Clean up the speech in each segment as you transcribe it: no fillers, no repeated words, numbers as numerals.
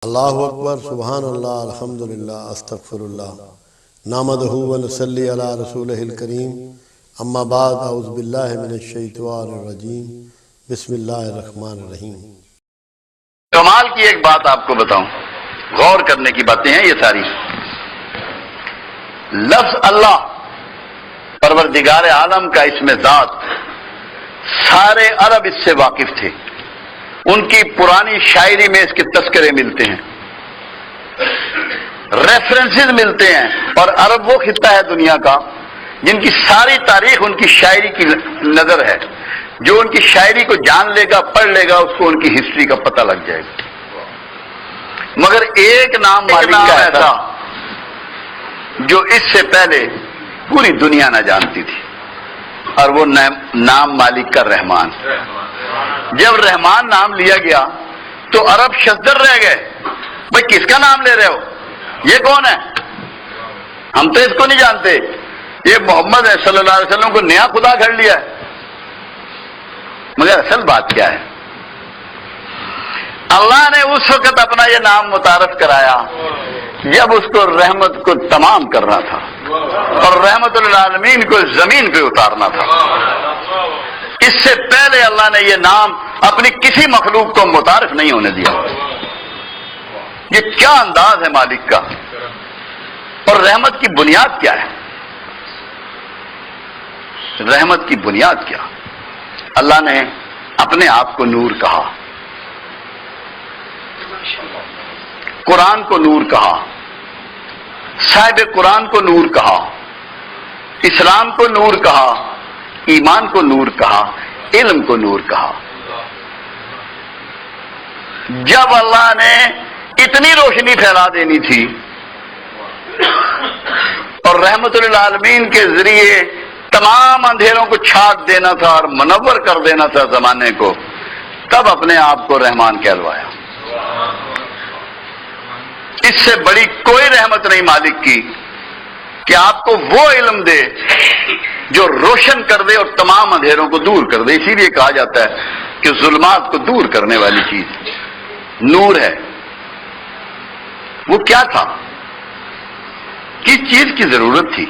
اللہ اکبر، سبحان اللہ، الحمدللہ، استغفر اللہ، نحمدہ و نصلی علی رسولہ الکریم، اما بعد، اعوذ باللہ من الشیطان الرجیم، بسم اللہ الرحمن الرحیم۔ کمال کی ایک بات آپ کو بتاؤں، غور کرنے کی باتیں ہیں یہ ساری۔ لفظ اللہ پروردگار عالم کا اسم ذات، سارے عرب اس سے واقف تھے، ان کی پرانی شاعری میں اس کے تذکرے ملتے ہیں، ریفرنسز ملتے ہیں، اور عرب وہ خطہ ہے دنیا کا جن کی ساری تاریخ ان کی شاعری کی نظر ہے۔ جو ان کی شاعری کو جان لے گا، پڑھ لے گا، اس کو ان کی ہسٹری کا پتہ لگ جائے گا۔ مگر ایک نام مالک کا ایسا جو اس سے پہلے پوری دنیا نہ جانتی تھی، اور وہ نام مالک کا رحمان۔ جب رحمان نام لیا گیا تو عرب شزدر رہ گئے، بھئی کس کا نام لے رہے ہو؟ یہ کون ہے؟ ہم تو اس کو نہیں جانتے، یہ محمد ہے صلی اللہ علیہ وسلم کو نیا خدا گھڑ لیا ہے۔ مگر اصل بات کیا ہے؟ اللہ نے اس وقت اپنا یہ نام متعارف کرایا جب اس کو رحمت کو تمام کرنا تھا اور رحمت للعالمین کو زمین پہ اتارنا تھا۔ اس سے پہلے اللہ نے یہ نام اپنی کسی مخلوق کو متعارف نہیں ہونے دیا۔ یہ کیا انداز ہے مالک کا، اور رحمت کی بنیاد کیا ہے؟ رحمت کی بنیاد کیا؟ اللہ نے اپنے آپ کو نور کہا، قرآن کو نور کہا، صاحب قرآن کو نور کہا، اسلام کو نور کہا، ایمان کو نور کہا، علم کو نور کہا۔ جب اللہ نے اتنی روشنی پھیلا دینی تھی اور رحمت للعالمین کے ذریعے تمام اندھیروں کو چھاٹ دینا تھا اور منور کر دینا تھا زمانے کو، تب اپنے آپ کو رحمان کہلوایا۔ اس سے بڑی کوئی رحمت نہیں مالک کی کہ آپ کو وہ علم دے جو روشن کر دے اور تمام اندھیروں کو دور کر دے۔ اسی لیے کہا جاتا ہے کہ ظلمات کو دور کرنے والی چیز نور ہے۔ وہ کیا تھا؟ کس چیز کی ضرورت تھی؟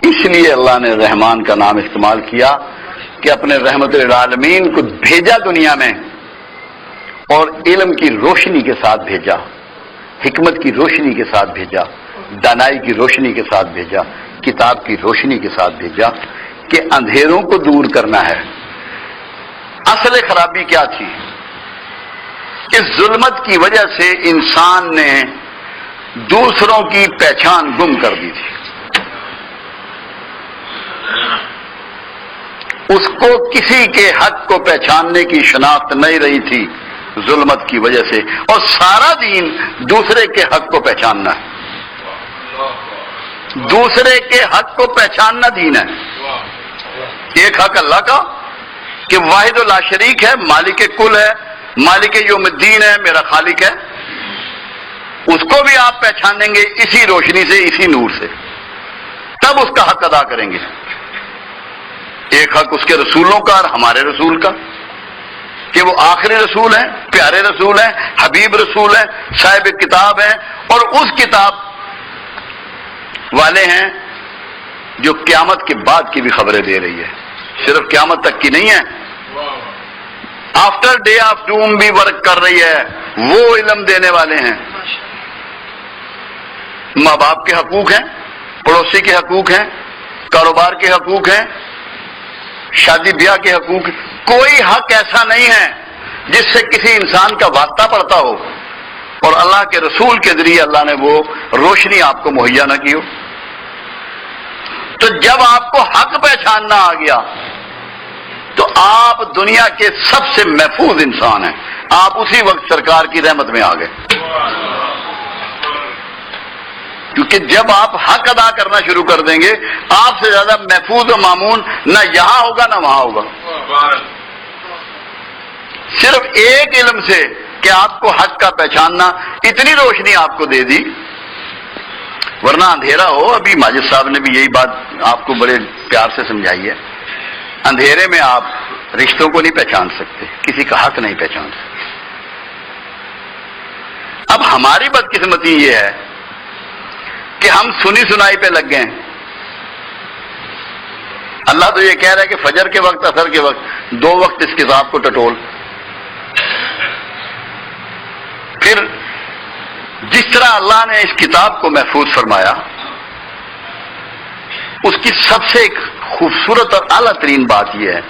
اس لیے اللہ نے رحمان کا نام استعمال کیا کہ اپنے رحمت للعالمین کو بھیجا دنیا میں، اور علم کی روشنی کے ساتھ بھیجا، حکمت کی روشنی کے ساتھ بھیجا، دانائی کی روشنی کے ساتھ بھیجا، کتاب کی روشنی کے ساتھ بھیجا کہ اندھیروں کو دور کرنا ہے۔ اصل خرابی کیا تھی؟ اس ظلمت کی وجہ سے انسان نے دوسروں کی پہچان گم کر دی تھی۔ اس کو کسی کے حق کو پہچاننے کی شناخت نہیں رہی تھی ظلمت کی وجہ سے، اور سارا دین دوسرے کے حق کو پہچاننا ہے۔ دوسرے کے حق کو پہچاننا دین ہے۔ ایک حق اللہ کا کہ واحد لا شریک ہے، مالک کل ہے، مالک یوم الدین ہے، میرا خالق ہے۔ اس کو بھی آپ پہچانیں گے اسی روشنی سے، اسی نور سے، تب اس کا حق ادا کریں گے۔ ایک حق اس کے رسولوں کا اور ہمارے رسول کا کہ وہ آخری رسول ہیں، پیارے رسول ہیں، حبیب رسول ہیں، صاحب کتاب ہیں، اور اس کتاب والے ہیں جو قیامت کے بعد کی بھی خبریں دے رہی ہے، صرف قیامت تک کی نہیں ہے، آفٹر ڈے آف ڈوم بھی ورک کر رہی ہے۔ وہ علم دینے والے ہیں۔ ماں باپ کے حقوق ہیں، پڑوسی کے حقوق ہیں، کاروبار کے حقوق ہیں، شادی بیاہ کے حقوق۔ کوئی حق ایسا نہیں ہے جس سے کسی انسان کا واسطہ پڑتا ہو اور اللہ کے رسول کے ذریعے اللہ نے وہ روشنی آپ کو مہیا نہ کی ہو۔ تو جب آپ کو حق پہچاننا آ گیا تو آپ دنیا کے سب سے محفوظ انسان ہیں۔ آپ اسی وقت سرکار کی رحمت میں آ گئے، کیونکہ جب آپ حق ادا کرنا شروع کر دیں گے، آپ سے زیادہ محفوظ و مامون نہ یہاں ہوگا نہ وہاں ہوگا۔ صرف ایک علم سے کہ آپ کو حق کا پہچاننا، اتنی روشنی آپ کو دے دی، ورنہ اندھیرا ہو۔ ابھی ماجد صاحب نے بھی یہی بات آپ کو بڑے پیار سے سمجھائی ہے۔ اندھیرے میں آپ رشتوں کو نہیں پہچان سکتے، کسی کا حق نہیں پہچان سکتے۔ اب ہماری بدقسمتی یہ ہے کہ ہم سنی سنائی پہ لگ گئے۔ اللہ تو یہ کہہ رہا ہے کہ فجر کے وقت، عصر کے وقت، 2 وقت اس کتاب کو ٹٹول۔ پھر جس طرح اللہ نے اس کتاب کو محفوظ فرمایا، اس کی سب سے ایک خوبصورت اور اعلیٰ ترین بات یہ ہے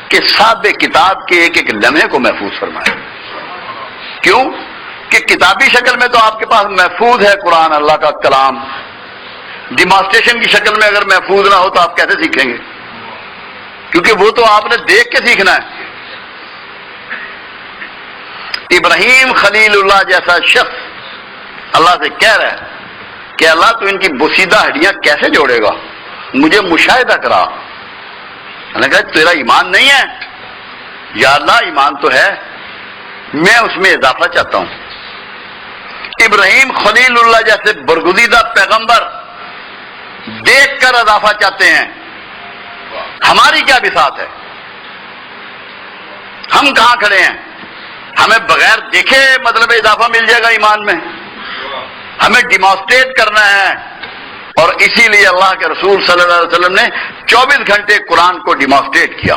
کہ صاحب کتاب کے ایک ایک لمحے کو محفوظ فرمایا۔ کیوں؟ کہ کتابی شکل میں تو آپ کے پاس محفوظ ہے قرآن، اللہ کا کلام۔ ڈیمانسٹریشن کی شکل میں اگر محفوظ نہ ہو تو آپ کیسے سیکھیں گے؟ کیونکہ وہ تو آپ نے دیکھ کے سیکھنا ہے۔ ابراہیم خلیل اللہ جیسا شخص اللہ سے کہہ رہا ہے کہ اللہ تو ان کی بوسیدہ ہڈیاں کیسے جوڑے گا، مجھے مشاہدہ کرا۔ اللہ کہا تیرا ایمان نہیں ہے؟ یا اللہ ایمان تو ہے، میں اس میں اضافہ چاہتا ہوں۔ ابراہیم خلیل اللہ جیسے برگزیدہ پیغمبر دیکھ کر اضافہ چاہتے ہیں، ہماری کیا بساط ہے؟ ہم کہاں کھڑے ہیں؟ ہمیں بغیر دیکھے مطلب اضافہ مل جائے گا ایمان میں؟ ہمیں ڈیمانسٹریٹ کرنا ہے۔ اور اسی لیے اللہ کے رسول صلی اللہ علیہ وسلم نے 24 گھنٹے قرآن کو ڈیمانسٹریٹ کیا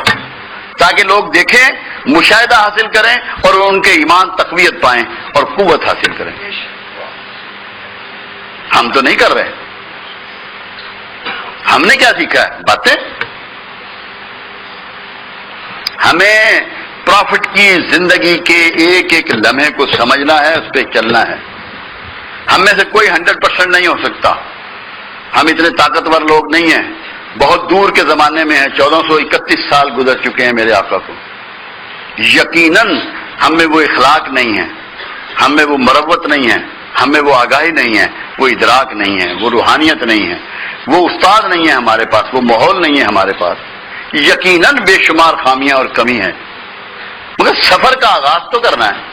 تاکہ لوگ دیکھیں، مشاہدہ حاصل کریں اور ان کے ایمان تقویت پائیں اور قوت حاصل کریں۔ ہم تو نہیں کر رہے۔ ہم نے کیا سیکھا ہے؟ باتیں۔ ہمیں پروفٹ کی زندگی کے ایک ایک لمحے کو سمجھنا ہے، اس پہ چلنا ہے۔ ہم میں سے کوئی 100% نہیں ہو سکتا، ہم اتنے طاقتور لوگ نہیں ہیں، بہت دور کے زمانے میں ہیں، 1431 سال گزر چکے ہیں میرے آقا کو۔ یقیناً ہم میں وہ اخلاق نہیں ہے، ہم میں وہ مروت نہیں ہے، ہم میں وہ آگاہی نہیں ہے، وہ ادراک نہیں ہے، وہ روحانیت نہیں ہے، وہ استاد نہیں ہے ہمارے پاس، وہ ماحول نہیں ہے ہمارے پاس۔ یقیناً بے شمار خامیاں اور کمی ہے، مگر سفر کا آغاز تو کرنا ہے۔